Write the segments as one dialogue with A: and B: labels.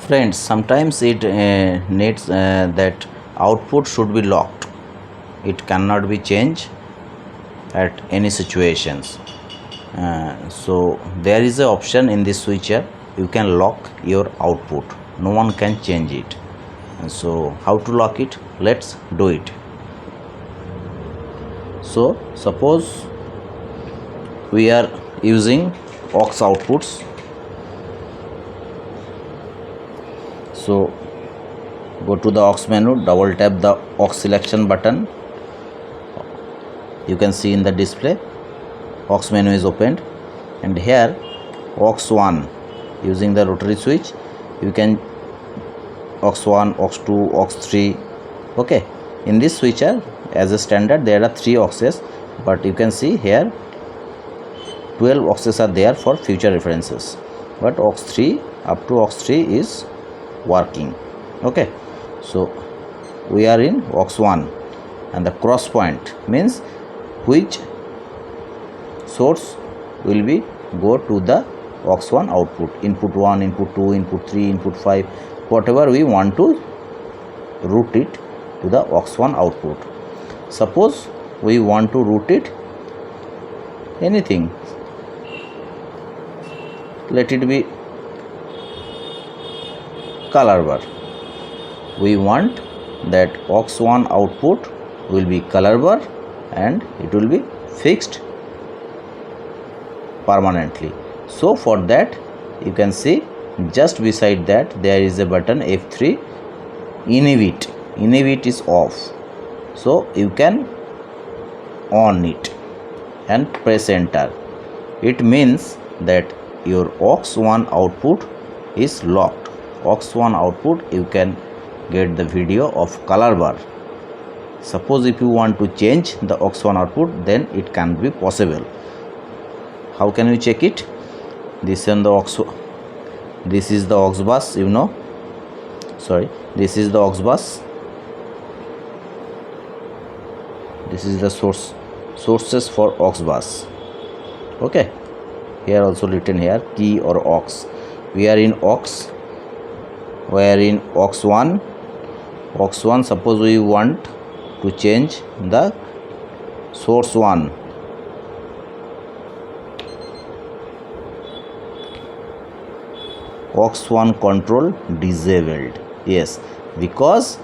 A: Friends, sometimes it needs that output should be locked. It cannot be changed at any situations. So there is an option in this switcher. You can lock your output. No one can change it. So how to lock it? Let's do it. So suppose we are using aux outputs. So go to the aux menu, double tap the aux selection button. You can see in the display aux menu is opened, and here aux 1 using the rotary switch you can aux 1, aux 2, aux 3. Okay, in this switcher as a standard there are 3 auxes, but you can see here 12 auxes are there for future references, but aux 3 up to aux 3 is working. Okay, so we are in aux 1, and the cross point means which source will be go to the aux 1 output, input 1, input 2, input 3, input 5, whatever we want to route it to the aux 1 output. Suppose we want to route it anything, let it be color bar. We want that aux 1 output will be color bar and it will be fixed permanently. So for that you can see just beside that there is a button F3, inhibit. Inhibit is off, so you can on it and press enter. It means that your aux 1 output is locked. Aux 1 output you can get the video of color bar. Suppose if you want to change the aux 1 output, then it can be possible. How can we check it? This is the this is the aux bus, you know. Sorry, this is the aux bus. This is the sources for aux bus. Okay, here also written here key or aux. We are in aux. We are in aux 1. Aux 1. Suppose we want to change the source 1. Aux 1 control disabled. Yes, because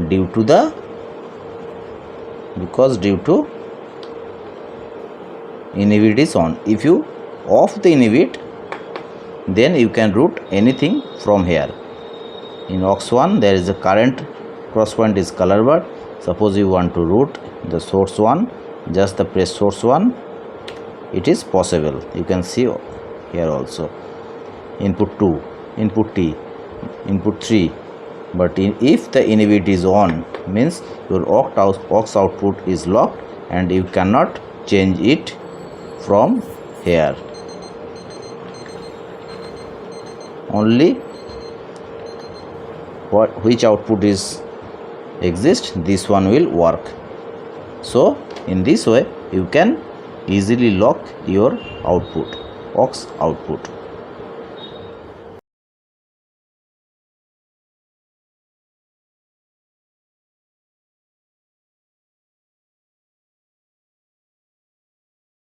A: due to inhibit is on. If you off the inhibit, then you can route anything from here. In aux 1 there is a current cross point is color bar. Suppose you want to route the source 1, just the press source 1, it is possible. You can see here also input 2, input T, input 3. But if the inhibit is on, means your aux output is locked and you cannot change it from here. Only which output is exist, this one will work. So in this way you can easily lock your output, aux output.